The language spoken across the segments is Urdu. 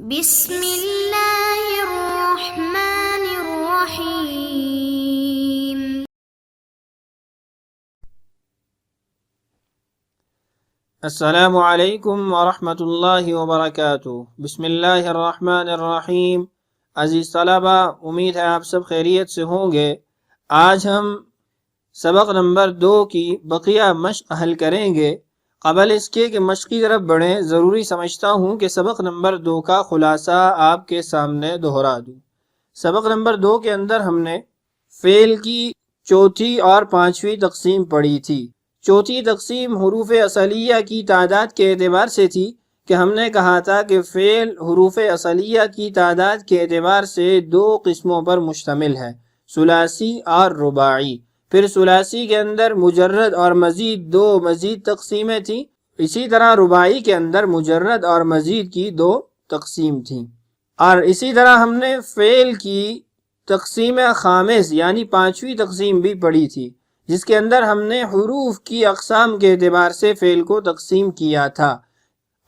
بسم اللہ الرحمن الرحیم۔ السلام علیکم ورحمۃ اللہ وبرکاتہ۔ بسم اللہ الرحمن الرحیم۔ عزیز طلبہ، امید ہے آپ سب خیریت سے ہوں گے۔ آج ہم سبق نمبر 2 کی بقیہ مشق حل کریں گے۔ قبل اس کے کہ مشق کی طرف بڑھیں، ضروری سمجھتا ہوں کہ سبق نمبر 2 کا خلاصہ آپ کے سامنے دہرا دوں۔ سبق نمبر 2 کے اندر ہم نے فعل کی چوتھی اور پانچویں تقسیم پڑھی تھی۔ چوتھی تقسیم حروف اصلیہ کی تعداد کے اعتبار سے تھی کہ ہم نے کہا تھا کہ فعل حروف اصلیہ کی تعداد کے اعتبار سے 2 قسموں پر مشتمل ہے، ثلاثی اور رباعی۔ پھر ثلاثی کے اندر مجرد اور مزید 2 مزید تقسیمیں تھیں، اسی طرح رباعی کے اندر مجرد اور مزید کی 2 تقسیم تھیں، اور اسی طرح ہم نے فعل کی تقسیم خامس یعنی پانچویں تقسیم بھی پڑھی تھی، جس کے اندر ہم نے حروف کی اقسام کے اعتبار سے فعل کو تقسیم کیا تھا۔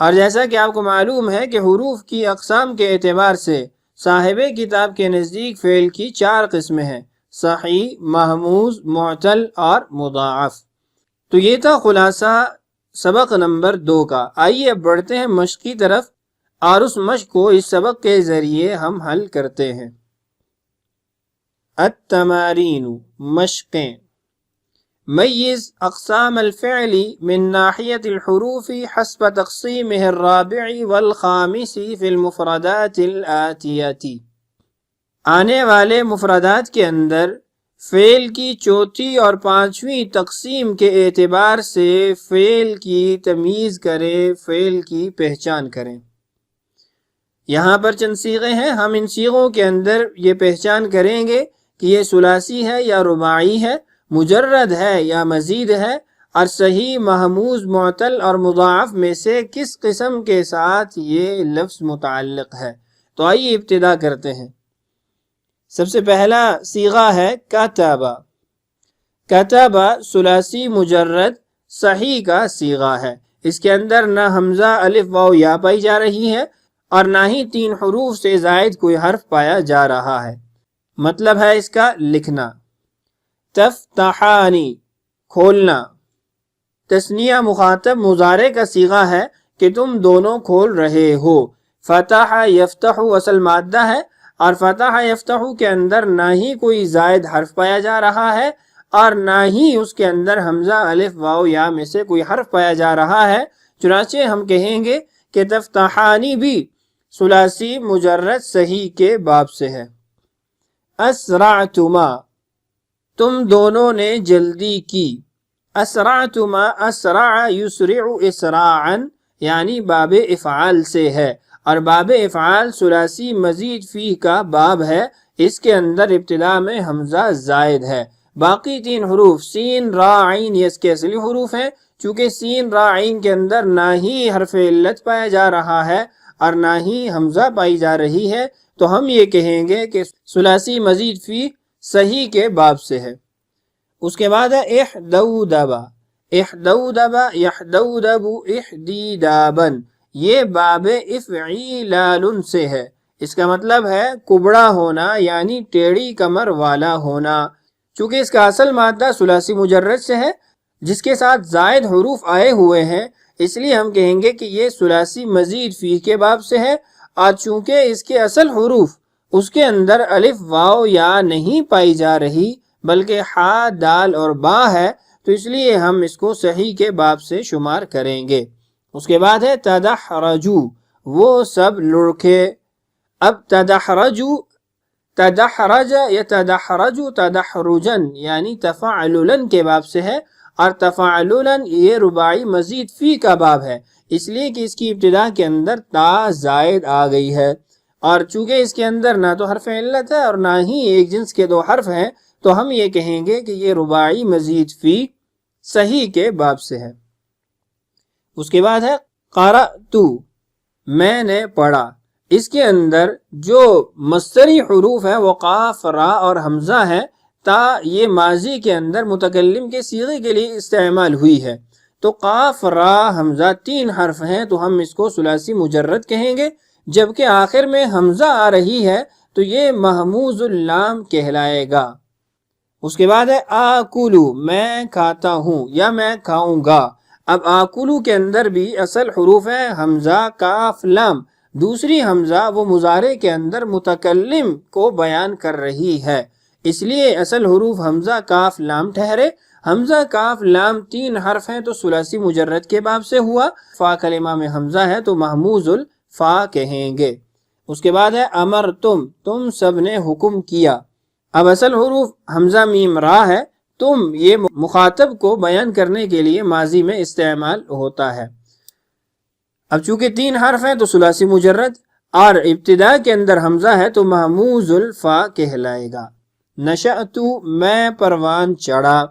اور جیسا کہ آپ کو معلوم ہے کہ حروف کی اقسام کے اعتبار سے صاحب کتاب کے نزدیک فعل کی 4 قسمیں ہیں، صحیح، محموز، معتل اور مضاعف۔ تو یہ تھا خلاصہ سبق نمبر 2 کا۔ آئیے اب بڑھتے ہیں مشق کی طرف، اور اس مشق کو اس سبق کے ذریعے ہم حل کرتے ہیں۔ التمارین، مشقیں۔ میز اقسام الفعل من ناحیت الحروف حسب تقسیمه الرابع والخامس فی المفردات الآتیتی۔ آنے والے مفردات کے اندر فعل کی چوتھی اور پانچویں تقسیم کے اعتبار سے فعل کی تمیز کریں، فعل کی پہچان کریں۔ یہاں پر چند صیغے ہیں، ہم ان صیغوں کے اندر یہ پہچان کریں گے کہ یہ ثلاثی ہے یا رباعی ہے، مجرد ہے یا مزید ہے، اور صحیح، محموز، معتل اور مضاعف میں سے کس قسم کے ساتھ یہ لفظ متعلق ہے۔ تو آئیے ابتدا کرتے ہیں۔ سب سے پہلا صیغہ ہے کتبہ۔ کتبہ ثلاثی مجرد صحیح کا صیغہ ہے۔ اس کے اندر نہ حمزہ، الف، واو، یا پائی جا رہی ہے، اور نہ ہی 3 حروف سے زائد کوئی حرف پایا جا رہا ہے۔ مطلب ہے اس کا لکھنا۔ تفتحانی، کھولنا۔ تثنیہ مخاطب مضارع کا صیغہ ہے کہ تم دونوں کھول رہے ہو۔ فتح یفتح اصل مادہ ہے، اور فتح یفتح کے اندر نہ ہی کوئی زائد حرف پایا جا رہا ہے، اور نہ ہی اس کے اندر حمزہ، الف، واو، یا میں سے کوئی حرف پایا جا رہا ہے۔ چنانچہ ہم کہیں گے کہ تفتحانی بھی ثلاثی مجرد صحیح کے باب سے ہے۔ اسرعتما، تم دونوں نے جلدی کی۔ اسرعتما، اسرع یسرع اسراعا یعنی باب افعال سے ہے، اور باب افعال ثلاثی مزید فی کا باب ہے۔ اس کے اندر ابتدا میں حمزہ زائد ہے۔ باقی 3 حروف سین، را، عین یہ اس کے اصلی حروف ہیں۔ چونکہ سین، را، عین کے اندر نہ ہی حرف علت پایا جا رہا ہے اور نہ ہی حمزہ پائی جا رہی ہے، تو ہم یہ کہیں گے کہ ثلاثی مزید فی صحیح کے باب سے ہے۔ اس کے بعد ہے احدودبا۔ احدودبا، یحدودب، احدیدابا، یہ باب افعیلال سے ہے۔ اس کا مطلب ہے کبڑا ہونا یعنی ٹیڑھی کمر والا ہونا۔ چونکہ اس کا اصل مادہ ثلاثی مجرد سے ہے جس کے ساتھ زائد حروف آئے ہوئے ہیں، اس لیے ہم کہیں گے کہ یہ ثلاثی مزید فی کے باب سے ہے، اور چونکہ اس کے اصل حروف اس کے اندر الف، واو، یا نہیں پائی جا رہی بلکہ ہا، دال اور با ہے، تو اس لیے ہم اس کو صحیح کے باب سے شمار کریں گے۔ اس کے بعد ہے تدحرجو، وہ سب لڑکے۔ اب تدحرجو، تدحرج یا تدحرجو تدحرجن یعنی تفعللن کے باب سے ہے، اور تفعللن یہ رباعی مزید فی کا باب ہے، اس لیے کہ اس کی ابتدا کے اندر تا زائد آ گئی ہے، اور چونکہ اس کے اندر نہ تو حرف علت ہے اور نہ ہی ایک جنس کے 2 حرف ہیں، تو ہم یہ کہیں گے کہ یہ رباعی مزید فی صحیح کے باب سے ہے۔ اس کے بعد ہے قرأتو، میں نے پڑھا۔ اس کے اندر جو مصدری حروف ہیں وہ قاف، را اور حمزہ ہے۔ تا یہ ماضی کے اندر متکلم کے صیغے کے لیے استعمال ہوئی ہے، تو قاف، را، حمزہ 3 حرف ہیں، تو ہم اس کو ثلاثی مجرد کہیں گے، جبکہ آخر میں حمزہ آ رہی ہے تو یہ محموز اللام کہلائے گا۔ اس کے بعد ہے آکلو، میں کھاتا ہوں یا میں کھاؤں گا۔ اب آکلو کے اندر بھی اصل حروف ہے حمزہ کاف لام، دوسری حمزہ وہ مضارع کے اندر متکلم کو بیان کر رہی ہے، اس لیے اصل حروف حمزہ کاف لام ٹھہرے۔ حمزہ کاف لام 3 حرف ہیں تو ثلاثی مجرد کے باب سے ہوا، فا کلمہ میں حمزہ ہے تو محموز الفا کہیں گے۔ اس کے بعد ہے امر تم سب نے حکم کیا۔ اب اصل حروف حمزہ میم را ہے، تم یہ مخاطب کو بیان کرنے کے لیے ماضی میں استعمال ہوتا ہے۔ اب چونکہ 3 حرف ہیں تو ثلاثی مجرد اور ابتدا کے اندر حمزہ ہے تو محموز الفا کہلائے گا۔ نشأتو، میں پروان چڑھا،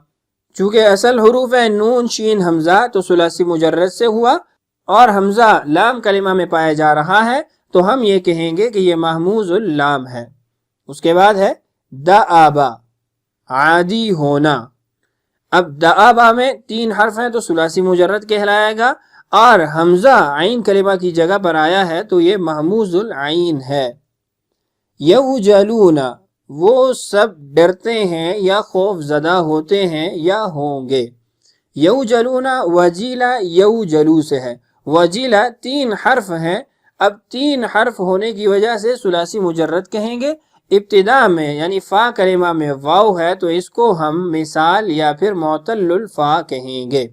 چونکہ اصل حروف ہے نون شین حمزہ تو ثلاثی مجرد سے ہوا اور حمزہ لام کلمہ میں پایا جا رہا ہے تو ہم یہ کہیں گے کہ یہ محموز اللام ہے۔ اس کے بعد ہے دعابا، عادی ہونا۔ اب دعابا میں 3 حرف ہیں تو ثلاثی مجرد کہلائے گا اور حمزہ عین کلمہ کی جگہ پر آیا ہے تو یہ محموز العین ہے۔ یوجلون، وہ سب ڈرتے ہیں یا خوف زدہ ہوتے ہیں یا ہوں گے۔ یوجلون وجیلا یوجلو سے ہے، وجیلا 3 حرف ہیں، اب 3 حرف ہونے کی وجہ سے ثلاثی مجرد کہیں گے۔ ابتدا میں یعنی فا کلمہ میں واو ہے تو اس کو ہم مثال یا پھر معتل الفا کہیں گے۔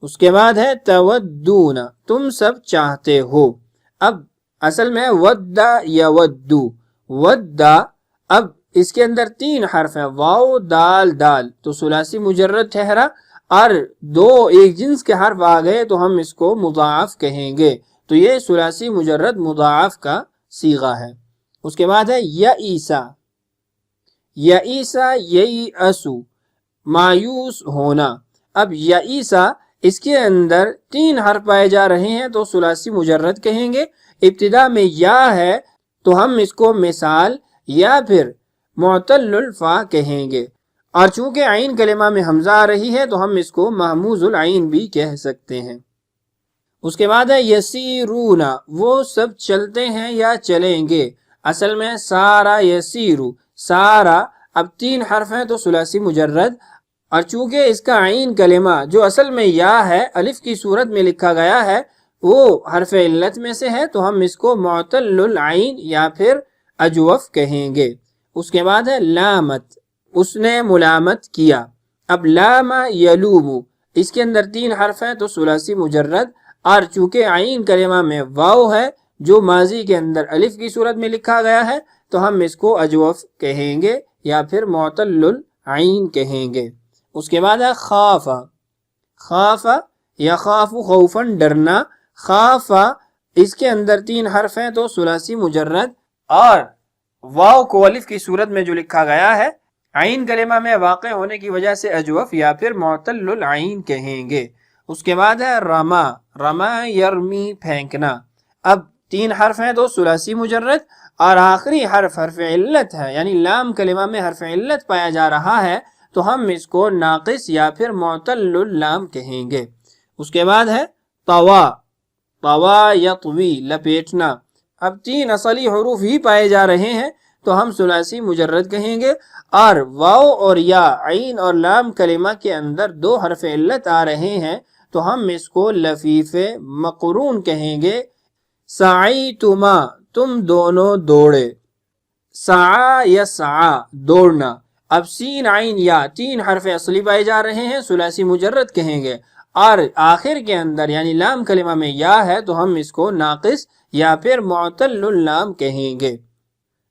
اس کے بعد ہے تودون، تم سب چاہتے ہو۔ اب اصل میں ودا یا ودو، ودا، اب اس کے اندر 3 حرف ہیں، واو دال دال تو ثلاثی مجرد ٹھہرا اور 2 ایک جنس کے حرف آ گئے تو ہم اس کو مضاعف کہیں گے، تو یہ ثلاثی مجرد مضاعف کا صیغہ ہے۔ اس کے بعد ہے یئیسا، یئیسا یئیسو، مایوس ہونا۔ اب یئیسا اس کے اندر 3 حرف پائے جا رہے ہیں تو ثلاثی مجرد کہیں گے۔ ابتدا میں یا ہے تو ہم اس کو مثال یا پھر معتل الفا کہیں گے، اور چونکہ عین کلمہ میں حمزہ آ رہی ہے تو ہم اس کو محموز العین بھی کہہ سکتے ہیں۔ اس کے بعد ہے یسیرون، وہ سب چلتے ہیں یا چلیں گے۔ اصل میں سارا یسیرو، سارا، اب 3 حرف ہیں تو ثلاثی مجرد، اور چونکہ اس کا عین کلمہ جو اصل میں یا ہے الف کی صورت میں لکھا گیا ہے وہ حرف علت میں سے ہے تو ہم اس کو معتل العین یا پھر اجوف کہیں گے۔ اس کے بعد ہے لامت، اس نے ملامت کیا۔ اب لام یلوم، اس کے اندر 3 حرف ہیں تو ثلاثی مجرد، اور چونکہ عین کلمہ میں واو ہے جو ماضی کے اندر الف کی صورت میں لکھا گیا ہے تو ہم اس کو اجوف کہیں گے یا پھر معتل العین کہیں گے۔ اس کے بعد ہے خاف، خاف یخاف خوفاً ڈرنا، خاف اس کے اندر 3 حرف ہیں تو ثلاثی مجرد، اور واو کو الف کی صورت میں جو لکھا گیا ہے عین کلمہ میں واقع ہونے کی وجہ سے اجوف یا پھر معتل العین کہیں گے۔ اس کے بعد ہے رما، رما یرمی پھینکنا۔ اب 3 حرف ہیں تو ثلاثی مجرد اور آخری حرف حرف علت ہے یعنی لام کلمہ میں حرف علت پایا جا رہا ہے تو ہم اس کو ناقص یا پھر معتل اللام کہیں گے۔ اس کے بعد ہے طوا، طوا یطوی لپیٹنا۔ اب 3 اصلی حروف ہی پائے جا رہے ہیں تو ہم ثلاثی مجرد کہیں گے، اور واو اور یا عین اور لام کلمہ کے اندر 2 حرف علت آ رہے ہیں تو ہم اس کو لفیف مقرون کہیں گے۔ سعیتما، تم دونوں دوڑے۔ سعا یسعا، دوڑنا۔ اب سین عین یا 3 حرف اصلی پائے جا رہے ہیں، ثلاثی مجرد کہیں گے، اور آخر کے اندر یعنی لام کلمہ میں یا ہے تو ہم اس کو ناقص یا پھر معتل اللام کہیں گے۔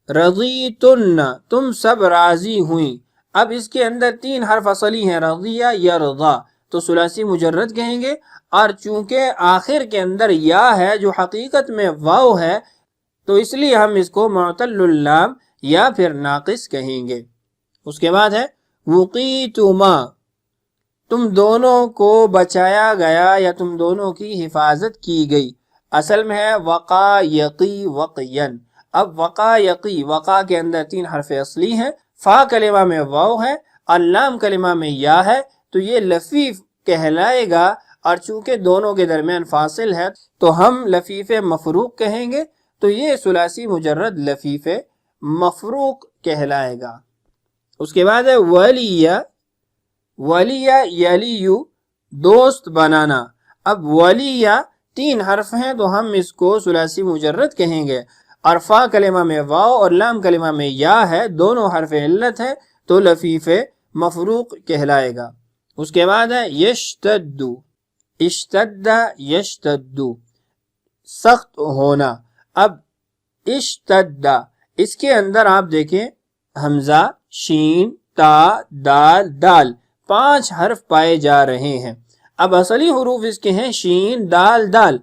رضیتن، تم سب راضی ہوئیں۔ اب اس کے اندر 3 حرف اصلی ہیں، رضیہ یرضا، تو ثلاثی مجرد کہیں گے، اور چونکہ آخر کے اندر یا ہے جو حقیقت میں واو ہے تو اس لیے ہم اس کو معتل اللام یا پھر ناقص کہیں گے۔ اس کے بعد ہے وقیتما، تم دونوں کو بچایا گیا یا تم دونوں کی حفاظت کی گئی۔ اصل میں ہے وقا یقی وقین۔ اب وقا یقی، وقا کے اندر 3 حرف اصلی ہیں، فا کلمہ میں واو ہے اور لام کلمہ میں یا ہے تو یہ لفیف کہلائے گا، اور چونکہ دونوں کے درمیان فاصل ہے تو ہم لفیف مفروق کہیں گے۔ تو یہ ثلاثی مجرد لفیف مفروق کہلائے گا۔ اس کے بعد ہے ولیہ، ولیہ یلیو دوست بنانا۔ اب ولیہ 3 حرف ہیں تو ہم اس کو ثلاثی مجرد کہیں گے، اور فا کلمہ میں واو اور لام کلمہ میں یا ہے، دونوں حرف علت ہے تو لفیف مفروق کہلائے گا۔ اس کے بعد ہے یشتد، اشتد یشتد سخت ہونا۔ اب اشتد اس کے اندر آپ دیکھیں حمزہ، شین، تا، دال، دال 5 حرف پائے جا رہے ہیں۔ اب اصلی حروف اس کے ہیں شین، دال، دال،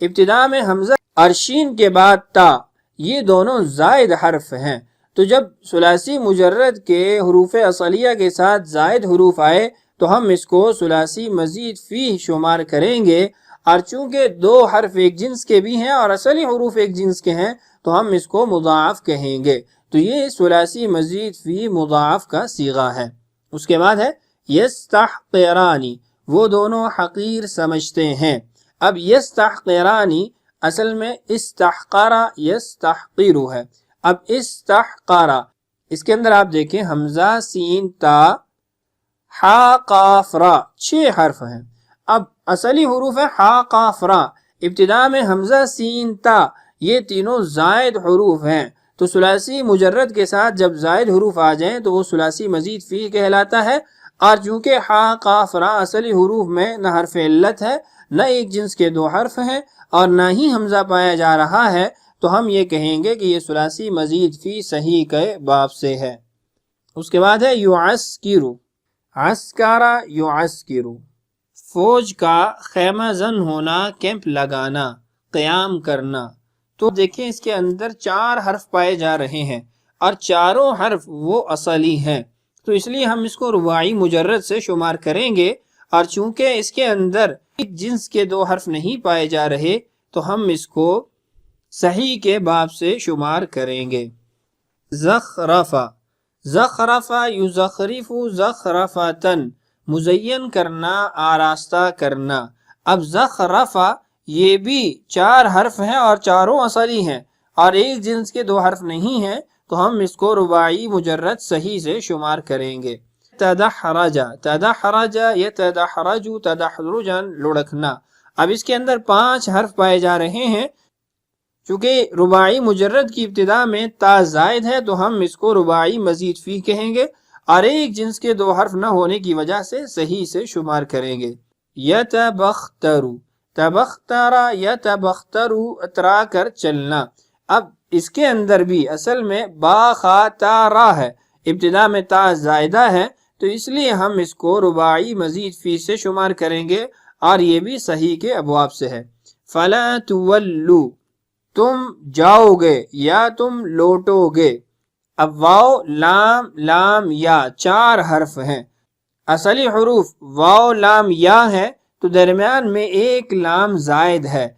ابتدا میں حمزہ اور شین کے بعد تا، یہ دونوں زائد حرف ہیں، تو جب ثلاثی مجرد کے حروف اصلیہ کے ساتھ زائد حروف آئے تو ہم اس کو ثلاثی مزید فی شمار کریں گے، اور چونکہ 2 حرف ایک جنس کے بھی ہیں اور اصلی حروف ایک جنس کے ہیں تو ہم اس کو مضاعف کہیں گے، تو یہ ثلاثی مزید فی مضاعف کا صیغہ ہے۔ اس کے بعد ہے یستحقرانی، وہ دونوں حقیر سمجھتے ہیں۔ اب یستحقرانی اصل میں استحقارا یستحقیرو ہے۔ اب استحقارا اس کے اندر آپ دیکھیں حمزہ، سین، تا، حا، قاف، را 6 حرف ہیں۔ اب اصلی حروف ہے حا، قاف، را، ابتدا میں حمزہ، سین، تا، یہ تینوں زائد حروف ہیں، تو ثلاثی مجرد کے ساتھ جب زائد حروف آ جائیں تو وہ ثلاثی مزید فی کہلاتا ہے، اور چونکہ حا، قاف، را اصلی حروف میں نہ حرف علت ہے، نہ ایک جنس کے 2 حرف ہیں، اور نہ ہی حمزہ پایا جا رہا ہے، تو ہم یہ کہیں گے کہ یہ ثلاثی مزید فی صحیح کے باب سے ہے۔ اس کے بعد ہے یعسکرو، عسکارا یعسکرو فوج کا خیمہ زن ہونا، کیمپ لگانا، قیام کرنا۔ تو دیکھیں اس کے اندر 4 حرف پائے جا رہے ہیں اور چاروں حرف وہ اصلی ہیں، تو اس لیے ہم اس کو رباعی مجرد سے شمار کریں گے، اور چونکہ اس کے اندر ایک جنس کے 2 حرف نہیں پائے جا رہے تو ہم اس کو صحیح کے باب سے شمار کریں گے۔ زخرفہ، زخرفہ یزخرف زخرفتن مزین کرنا، آراستہ کرنا۔ اب زخرفہ یہ بھی 4 حرف ہیں اور چاروں اصلی ہیں اور ایک جنس کے 2 حرف نہیں ہیں، تو ہم اس کو رباعی مجرد صحیح سے شمار کریں گے۔ تدحرج، تدحرج یتدحرج تدحرجا لڑکنا۔ اب اس کے اندر 5 حرف پائے جا رہے ہیں، چونکہ رباعی مجرد کی ابتدا میں تا زائد ہے تو ہم اس کو رباعی مزید فی کہیں گے، اور ایک جنس کے 2 حرف نہ ہونے کی وجہ سے صحیح سے شمار کریں گے۔ یتبخترو، تبخترا یتبخترو اترا کر چلنا۔ اب اس کے اندر بھی اصل میں با، خا، تا، را ہے، ابتدا میں تا زائدہ ہے، تو اس لیے ہم اس کو رباعی مزید فی سے شمار کریں گے، اور یہ بھی صحیح کے ابواب سے ہے۔ فلا تولو، تم جاؤ گے یا تم لوٹو گے۔ اب واو، لام، لام، یا 4 حرف ہیں، اصلی حروف واو، لام، یا ہے، تو درمیان میں ایک لام زائد ہے،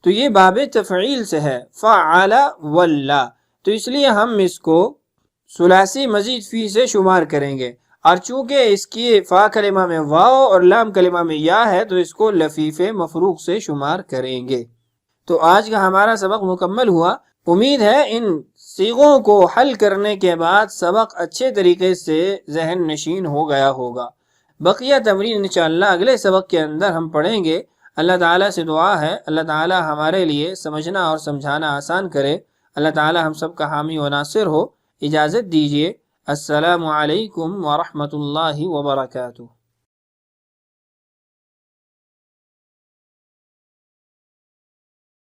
تو یہ باب تفعیل سے ہے، فعل ولا، تو اس لیے ہم اس کو ثلاثی مزید فی سے شمار کریں گے، اور چونکہ اس کی فا کلمہ میں واو اور لام کلمہ میں یا ہے تو اس کو لفیف مفروق سے شمار کریں گے۔ تو آج کا ہمارا سبق مکمل ہوا۔ امید ہے ان صیغوں کو حل کرنے کے بعد سبق اچھے طریقے سے ذہن نشین ہو گیا ہوگا۔ بقیہ تمرین انشاءاللہ اگلے سبق کے اندر ہم پڑھیں گے۔ اللہ تعالیٰ سے دعا ہے اللہ تعالیٰ ہمارے لیے سمجھنا اور سمجھانا آسان کرے۔ اللہ تعالیٰ ہم سب کا حامی و ناصر ہو۔ اجازت دیجیے۔ السلام علیکم ورحمۃ اللہ وبرکاتہ۔